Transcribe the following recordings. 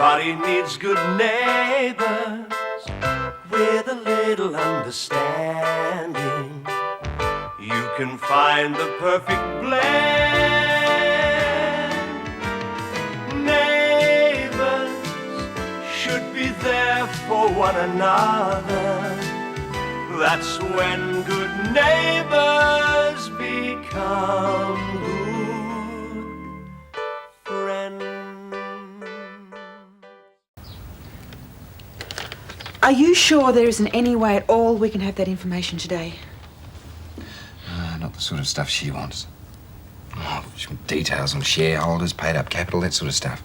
Everybody needs good neighbors with a little understanding. You can find the perfect blend. Neighbors should be there for one another. That's when good neighbors become good friends. Are you sure there isn't any way at all we can have that information today? Not the sort of stuff she wants. Oh, she wants details on shareholders, paid up capital, that sort of stuff.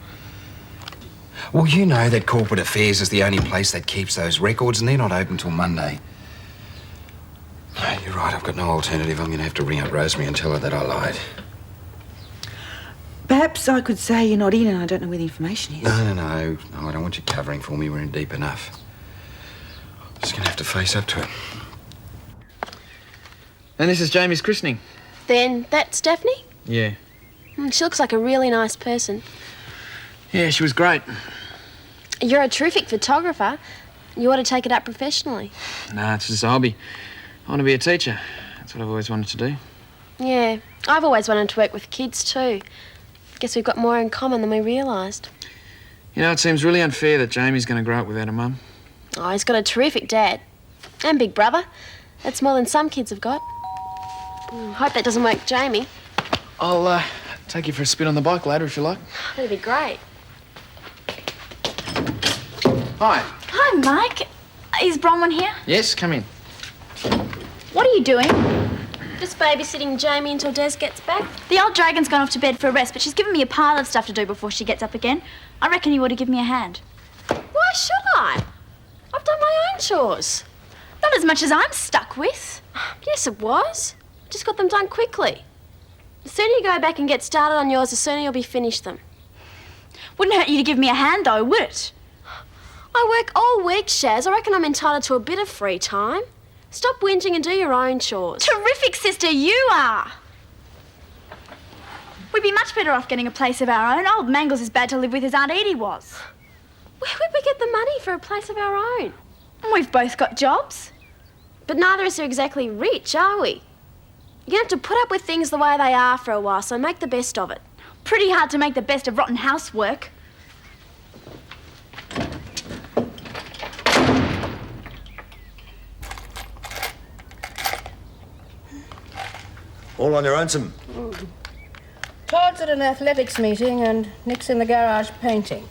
Well, you know that Corporate Affairs is the only place that keeps those records, and they're not open till Monday. No, you're right, I've got no alternative. I'm going to have to ring up Rosemary and tell her that I lied. Perhaps I could say you're not in and I don't know where the information is. No, I don't want you covering for me. We're in deep enough. Just going to have to face up to it. And this is Jamie's christening. Then that's Daphne? Yeah. She looks like a really nice person. Yeah, she was great. You're a terrific photographer. You ought to take it up professionally. Nah, it's just a hobby. I want to be a teacher. That's what I've always wanted to do. Yeah, I've always wanted to work with kids too. Guess we've got more in common than we realised. You know, it seems really unfair that Jamie's going to grow up without a mum. Oh, he's got a terrific dad. And big brother. That's more than some kids have got. Hope that doesn't work Jamie. I'll take you for a spin on the bike later if you like. That'd be great. Hi. Hi, Mike. Is Bronwyn here? Yes, come in. What are you doing? Just babysitting Jamie until Des gets back. The old dragon's gone off to bed for a rest, but she's given me a pile of stuff to do before she gets up again. I reckon you ought to give me a hand. Why should I? I've done my own chores. Not as much as I'm stuck with. Yes, it was. Just got them done quickly. The sooner you go back and get started on yours, the sooner you'll be finished them. Wouldn't hurt you to give me a hand, though, would it? I work all week, Shaz. I reckon I'm entitled to a bit of free time. Stop whinging and do your own chores. Terrific sister you are. We'd be much better off getting a place of our own. Old Mangles is bad to live with as Aunt Edie was. Where would we get the money for a place of our own? We've both got jobs. But neither of us are exactly rich, are we? You're going to have to put up with things the way they are for a while, so make the best of it. Pretty hard to make the best of rotten housework. All on your lonesome. Todd's at an athletics meeting and Nick's in the garage painting.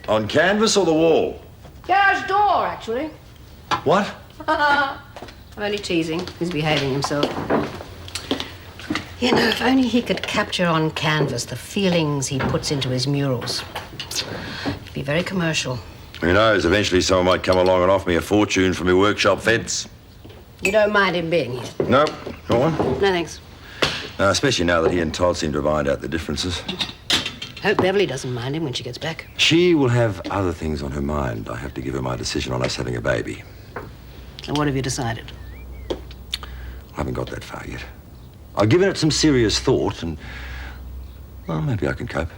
On canvas or the wall? Garage door, actually. What? I'm only teasing. He's behaving himself. You know, if only he could capture on canvas the feelings he puts into his murals. He'd be very commercial. Who knows, eventually someone might come along and offer me a fortune for my workshop fence. You don't mind him being here? No, go on. No, thanks. Especially now that he and Todd seem to have ironed out the differences. Hope Beverly doesn't mind him when she gets back. She will have other things on her mind. I have to give her my decision on us having a baby. So what have you decided? I haven't got that far yet. I've given it some serious thought and, well, maybe I can cope.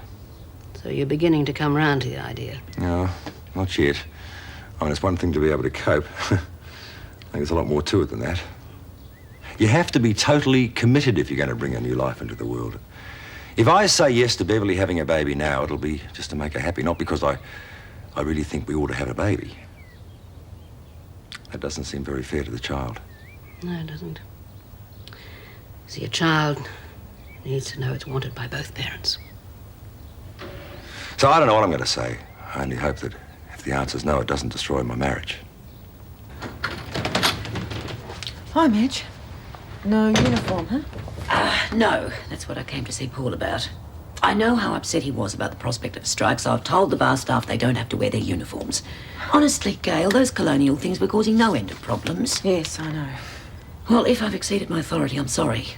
So you're beginning to come round to the idea? No, not yet. I mean, it's one thing to be able to cope. I think there's a lot more to it than that. You have to be totally committed if you're going to bring a new life into the world. If I say yes to Beverly having a baby now, it'll be just to make her happy, not because I really think we ought to have a baby. That doesn't seem very fair to the child. No, it doesn't. See, a child needs to know it's wanted by both parents. So I don't know what I'm going to say. I only hope that if the answer's no, it doesn't destroy my marriage. Hi, Madge. No uniform, huh? No, that's what I came to see Paul about. I know how upset he was about the prospect of a strike, so I've told the bar staff they don't have to wear their uniforms. Honestly, Gail, those colonial things were causing no end of problems. Yes, I know. Well, if I've exceeded my authority, I'm sorry.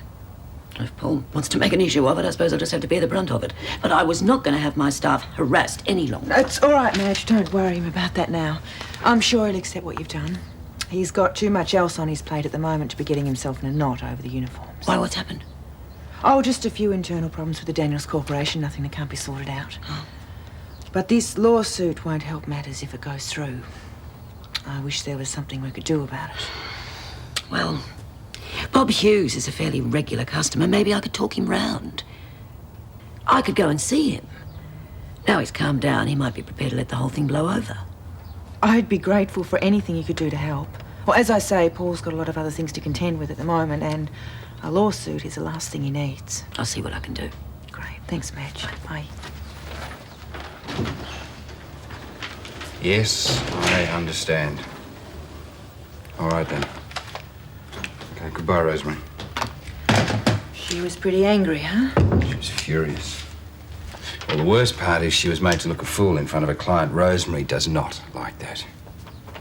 If Paul wants to make an issue of it, I suppose I'll just have to bear the brunt of it. But I was not going to have my staff harassed any longer. It's all right, Madge. Don't worry him about that now. I'm sure he'll accept what you've done. He's got too much else on his plate at the moment to be getting himself in a knot over the uniforms. Why, what's happened? Oh, just a few internal problems with the Daniels Corporation. Nothing that can't be sorted out. Oh. But this lawsuit won't help matters if it goes through. I wish there was something we could do about it. Well, Bob Hughes is a fairly regular customer. Maybe I could talk him round. I could go and see him. Now he's calmed down, he might be prepared to let the whole thing blow over. I'd be grateful for anything you could do to help. Well, as I say, Paul's got a lot of other things to contend with at the moment, and a lawsuit is the last thing he needs. I'll see what I can do. Great. Thanks, Madge. Bye. Yes, I understand. All right, then. Okay, goodbye, Rosemary. She was pretty angry, huh? She was furious. Well, the worst part is she was made to look a fool in front of a client. Rosemary does not like that.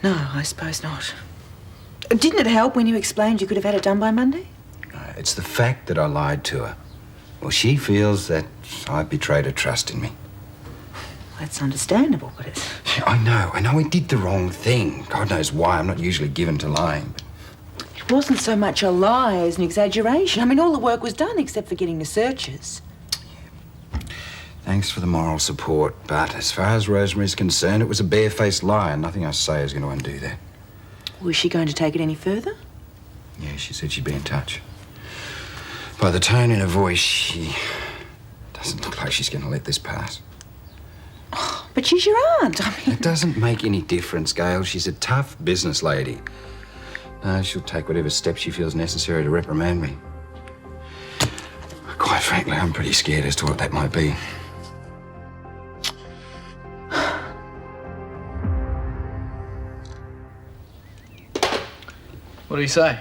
No, I suppose not. Didn't it help when you explained you could have had it done by Monday? It's the fact that I lied to her. Well, she feels that I betrayed her trust in me. That's understandable, but it's... I know I did the wrong thing. God knows why. I'm not usually given to lying. It wasn't so much a lie as an exaggeration. I mean, all the work was done except for getting the searches. Thanks for the moral support, but as far as Rosemary's concerned, it was a barefaced lie, and nothing I say is going to undo that. Was she going to take it any further? Yeah, she said she'd be in touch. By the tone in her voice, she doesn't look like she's going to let this pass. Oh, but she's your aunt, I mean... It doesn't make any difference, Gail. She's a tough business lady. No, she'll take whatever steps she feels necessary to reprimand me. Quite frankly, I'm pretty scared as to what that might be. What did he say?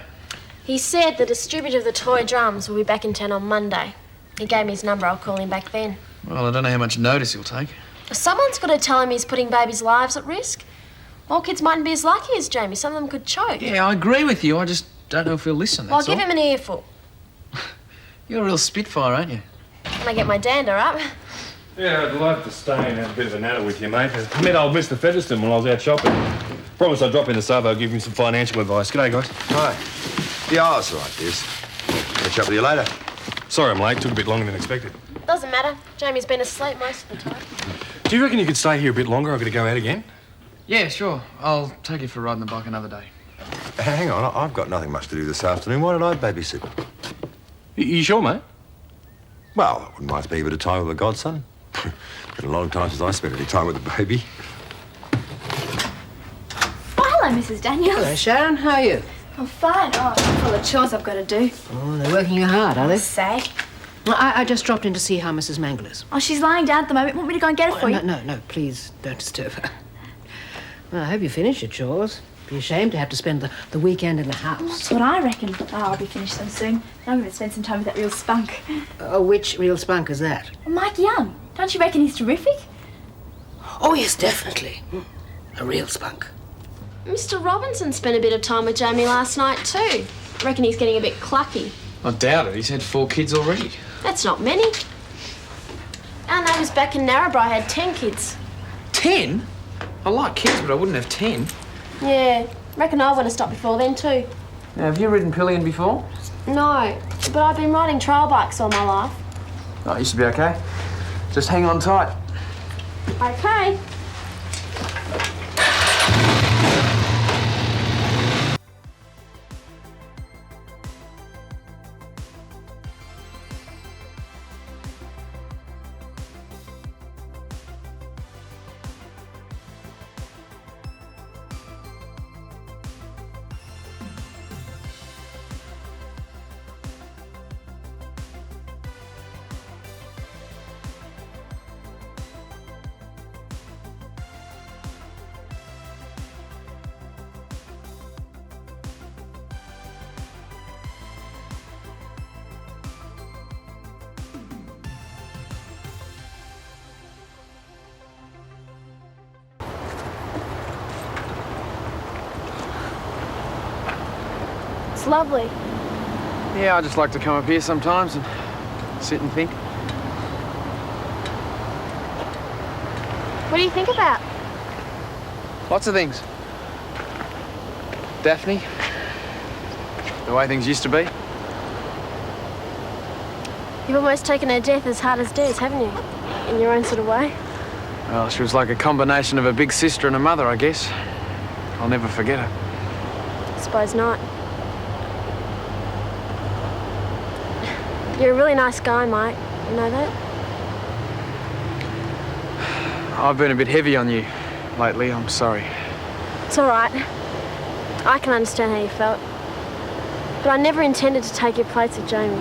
He said the distributor of the toy drums will be back in town on Monday. He gave me his number. I'll call him back then. Well, I don't know how much notice he'll take. Someone's got to tell him he's putting babies' lives at risk. All kids mightn't be as lucky as Jamie. Some of them could choke. Yeah, I agree with you. I just don't know if he'll listen, Well, that's give all. him an earful. You're a real spitfire, aren't you? When I get my dander up. Yeah, I'd love to stay and have a bit of a natter with you, mate. I met old Mr. Featherstone when I was out shopping. Promised I'd drop in the sub, I'll give him some financial advice. G'day, guys. Hi. Yeah, that's all right, Des. Catch up with you later. Sorry I'm late. Took a bit longer than expected. Doesn't matter. Jamie's been asleep most of the time. Do you reckon you could stay here a bit longer? I've got to go out again. Yeah, sure. I'll take you for a ride on the bike another day. Hang on, I've got nothing much to do this afternoon. Why don't I babysit? You sure, mate? Well, it wouldn't mind spending a bit of time with my godson. Been a long time since I spent any time with a baby. Oh, hello, Mrs. Daniels. Hello, Sharon. How are you? I'm fine. Oh, I'm full of chores I've got to do. Oh, they're working you hard, are they? Say. Well, I just dropped in to see how Mrs. Mangle is. Oh, she's lying down at the moment. Want me to go and get her for you? No, please don't disturb her. Well, I hope you finished your chores. Be ashamed to have to spend the weekend in the house. That's what I reckon. Oh, I'll be finished them soon. I'm going to spend some time with that real spunk. Which real spunk is that? Mike Young. Don't you reckon he's terrific? Oh, yes, definitely. A real spunk. Mr. Robinson spent a bit of time with Jamie last night too. I reckon he's getting a bit clucky. I doubt it. He's had 4 kids already. That's not many. Our neighbours back in Narrabri had 10 kids. 10? I like kids, but I wouldn't have 10. Yeah, reckon I would have stopped before then too. Now, have you ridden pillion before? No, but I've been riding trail bikes all my life. Oh, you should be okay. Just hang on tight. Okay. It's lovely. Yeah, I just like to come up here sometimes and sit and think. What do you think about? Lots of things. Daphne. The way things used to be. You've almost taken her death as hard as Des, haven't you? In your own sort of way. Well, she was like a combination of a big sister and a mother, I guess. I'll never forget her. I suppose not. You're a really nice guy, Mike. You know that? I've been a bit heavy on you lately. I'm sorry. It's all right. I can understand how you felt. But I never intended to take your place with Jamie.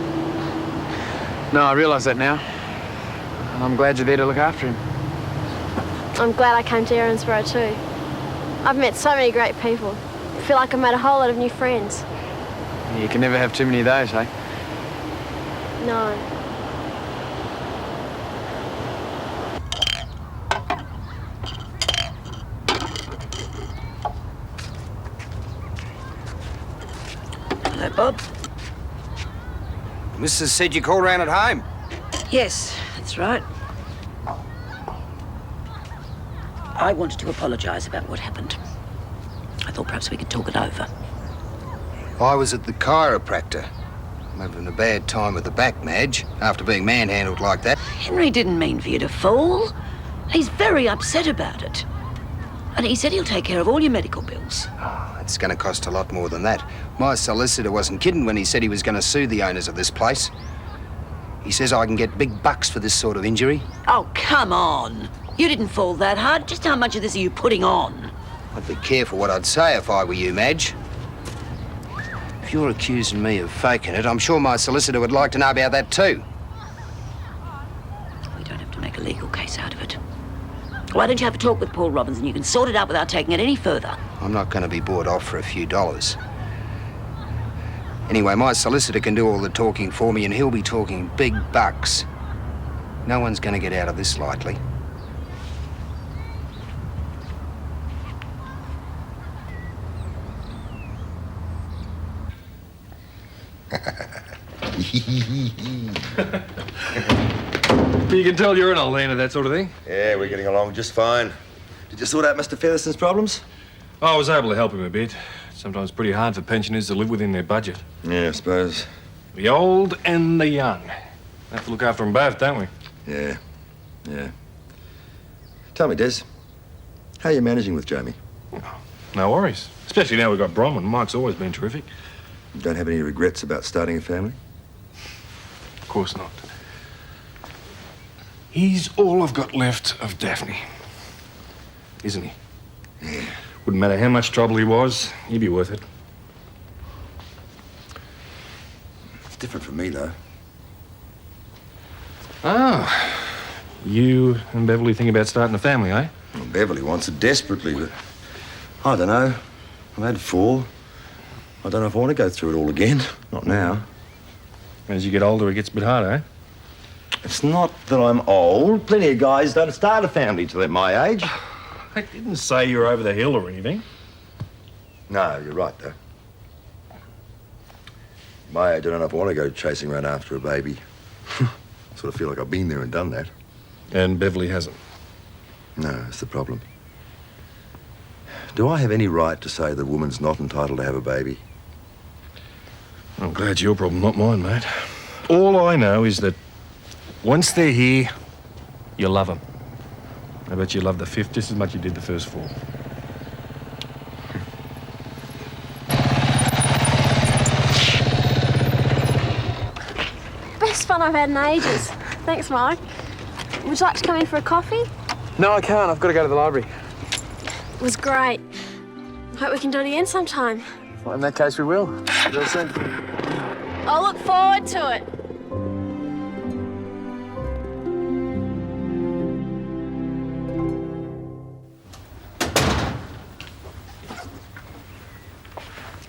No, I realise that now. And I'm glad you're there to look after him. I'm glad I came to Erinsborough too. I've met so many great people. I feel like I've made a whole lot of new friends. You can never have too many of those, eh? No. Hello, Bob. Mrs. said you called round at home. Yes, that's right. I wanted to apologise about what happened. I thought perhaps we could talk it over. I was at the chiropractor. I'm having a bad time with the back, Madge, after being manhandled like that. Henry didn't mean for you to fall. He's very upset about it. And he said he'll take care of all your medical bills. Oh, it's going to cost a lot more than that. My solicitor wasn't kidding when he said he was going to sue the owners of this place. He says I can get big bucks for this sort of injury. Oh, come on. You didn't fall that hard. Just how much of this are you putting on? I'd be careful what I'd say if I were you, Madge. If you're accusing me of faking it, I'm sure my solicitor would like to know about that too. We don't have to make a legal case out of it. Why don't you have a talk with Paul Robbins and you can sort it out without taking it any further? I'm not going to be bought off for a few dollars. Anyway, my solicitor can do all the talking for me and he'll be talking big bucks. No one's going to get out of this lightly. You can tell you're an old hand at that sort of thing. Yeah, we're getting along just fine. Did you sort out Mr. Featherston's problems? I was able to help him a bit. Sometimes pretty hard for pensioners to live within their budget. Yeah, I suppose. The old and the young. Have to look after them both, don't we? Yeah, yeah. Tell me, Des, how are you managing with Jamie? No worries. Especially now we've got Bronwyn. Mike's always been terrific. You don't have any regrets about starting a family? Of course not. He's all I've got left of Daphne. Isn't he? Yeah. Wouldn't matter how much trouble he was, he'd be worth it. It's different for me, though. Ah. You and Beverly think about starting a family, eh? Well, Beverly wants it desperately, but I don't know. I've had 4. I don't know if I want to go through it all again. Not now. As you get older, it gets a bit harder, eh? It's not that I'm old. Plenty of guys don't start a family till they're my age. I didn't say you were over the hill or anything. No, you're right, though. My age, I don't know if I want to go chasing around after a baby. Sort of feel like I've been there and done that. And Beverly hasn't. No, that's the problem. Do I have any right to say the woman's not entitled to have a baby? I'm glad it's your problem, not mine, mate. All I know is that once they're here, you love them. I bet you love the 5th just as much as you did the first 4. Best fun I've had in ages. Thanks, Mike. Would you like to come in for a coffee? No, I can't. I've got to go to the library. It was great. Hope we can do it again sometime. Well, in that case, we will. Real soon. I'll look forward to it.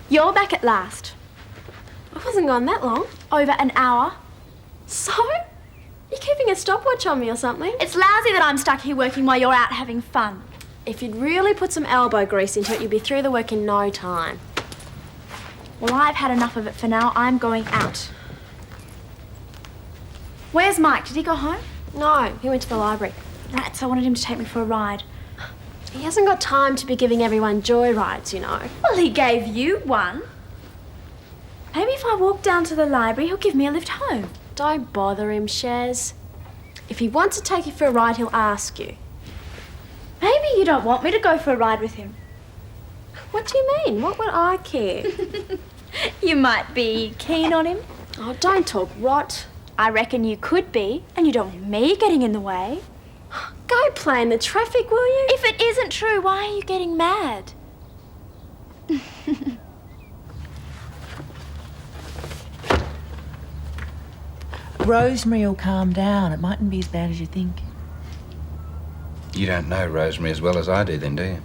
You're back at last. I wasn't gone that long. Over an hour. So? You're keeping a stopwatch on me or something? It's lousy that I'm stuck here working while you're out having fun. If you'd really put some elbow grease into it, you'd be through the work in no time. Well, I've had enough of it for now. I'm going out. Where's Mike? Did he go home? No, he went to the library. Rats, I wanted him to take me for a ride. He hasn't got time to be giving everyone joy rides, you know. Well, he gave you one. Maybe if I walk down to the library, he'll give me a lift home. Don't bother him, Shaz. If he wants to take you for a ride, he'll ask you. you don't want me to go for a ride with him? What do you mean? What would I care? You might be keen on him. Oh, don't talk rot. I reckon you could be, and you don't want me getting in the way. Go play in the traffic, will you? If it isn't true, why are you getting mad? Rosemary will calm down. It mightn't be as bad as you think. You don't know Rosemary as well as I do then, do you?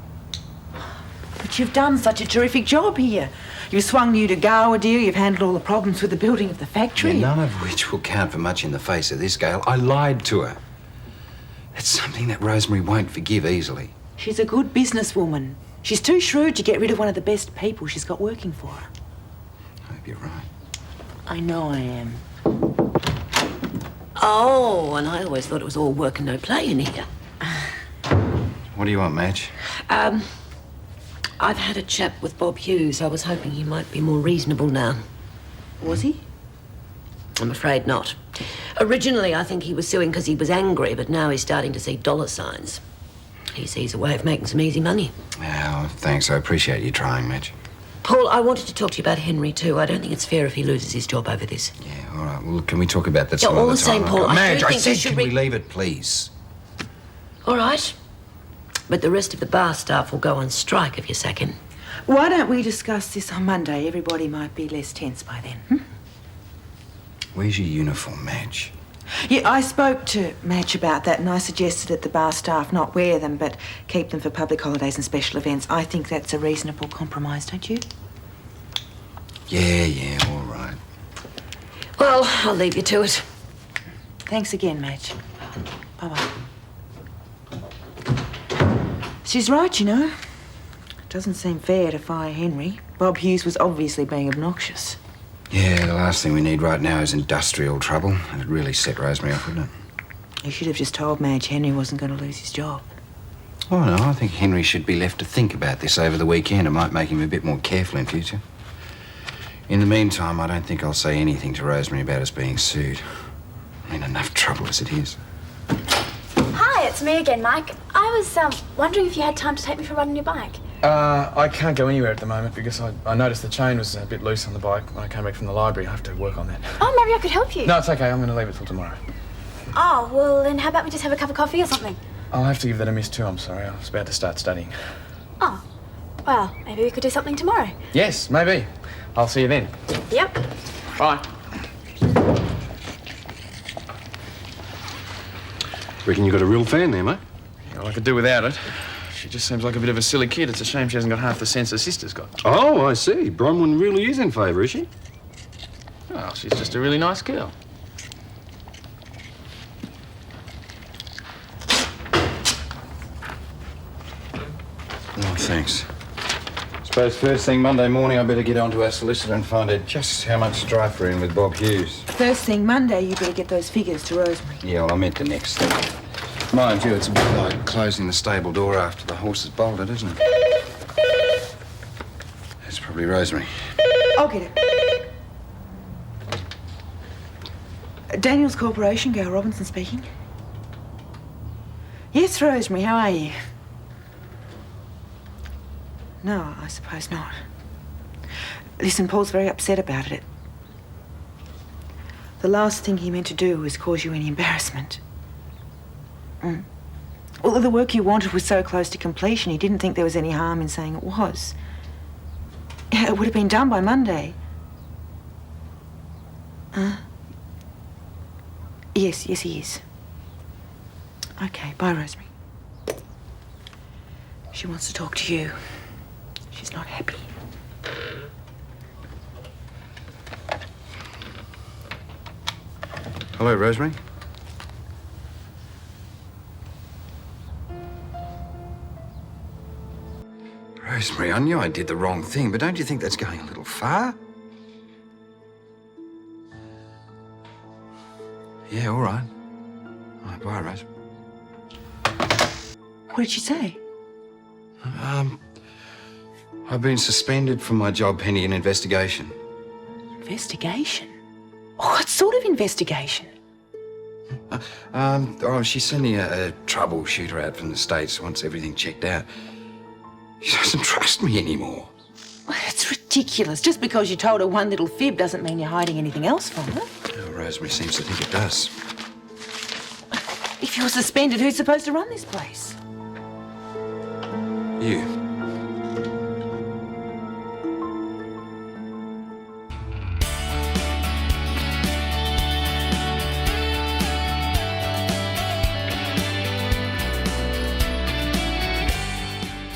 But you've done such a terrific job here. You've swung new to Gower deal, you've handled all the problems with the building of the factory. Yeah, none of which will count for much in the face of this, Gail. I lied to her. It's something that Rosemary won't forgive easily. She's a good businesswoman. She's too shrewd to get rid of one of the best people she's got working for her. I hope you're right. I know I am. Oh, and I always thought it was all work and no play in here. What do you want, Madge? I've had a chat with Bob Hughes. I was hoping he might be more reasonable now. Was he? I'm afraid not. Originally, I think he was suing because he was angry, but now he's starting to see dollar signs. He sees a way of making some easy money. Oh, thanks. I appreciate you trying, Madge. Paul, I wanted to talk to you about Henry, too. I don't think it's fair if he loses his job over this. Yeah, all right. Well, can we talk about that Yeah, some all other the same, time? Paul, I Madge, do I think said, we should can we leave it, please? All right. But the rest of the bar staff will go on strike if you sack him. Why don't we discuss this on Monday? Everybody might be less tense by then. Where's your uniform, Madge? Yeah, I spoke to Madge about that and I suggested that the bar staff not wear them but keep them for public holidays and special events. I think that's a reasonable compromise, don't you? Yeah, all right. Well, I'll leave you to it. Thanks again, Madge. Bye-bye. She's right, you know. It doesn't seem fair to fire Henry. Bob Hughes was obviously being obnoxious. Yeah, the last thing we need right now is industrial trouble. It'd really set Rosemary off, wouldn't it? You should have just told Madge Henry wasn't going to lose his job. Oh, no, I think Henry should be left to think about this over the weekend. It might make him a bit more careful in future. In the meantime, I don't think I'll say anything to Rosemary about us being sued. I mean, enough trouble as it is. Hi, it's me again, Mike. I was wondering if you had time to take me for a ride on your bike. I can't go anywhere at the moment because I noticed the chain was a bit loose on the bike when I came back from the library. I have to work on that. Oh, maybe I could help you. No, it's okay. I'm going to leave it till tomorrow. Oh, well, then how about we just have a cup of coffee or something? I'll have to give that a miss too, I'm sorry. I was about to start studying. Oh, well, maybe we could do something tomorrow. Yes, maybe. I'll see you then. Yep. Bye. Reckon you got a real fan there, mate? Well, I could do without it. She just seems like a bit of a silly kid. It's a shame she hasn't got half the sense her sister's got. Oh, I see. Bronwyn really is in favour, is she? Oh, she's just a really nice girl. Oh, thanks. Suppose first thing Monday morning I better get on to our solicitor and find out just how much strife we're in with Bob Hughes. First thing Monday, you better get those figures to Rosemary. Yeah, well, I meant the next thing. Mind you, it's a bit like closing the stable door after the horse has bolted, isn't it? That's probably Rosemary. I'll get it. Daniels Corporation, Gail Robinson speaking. Yes, Rosemary, how are you? No, I suppose not. Listen, Paul's very upset about it. The last thing he meant to do was cause you any embarrassment. Although the work you wanted was so close to completion, he didn't think there was any harm in saying it was. It would have been done by Monday. Yes, he is. Okay, bye, Rosemary. She wants to talk to you. She's not happy. Hello, Rosemary. Rosemary, I knew I did the wrong thing, but don't you think that's going a little far? Yeah, all right. All right, bye, Rosemary. What did she say? I've been suspended from my job pending an investigation. Investigation? What sort of investigation? She's sending a troubleshooter out from the States once everything checked out. She doesn't trust me anymore. It's ridiculous. Just because you told her one little fib doesn't mean you're hiding anything else from her. Oh, Rosemary seems to think it does. If you're suspended, who's supposed to run this place? You.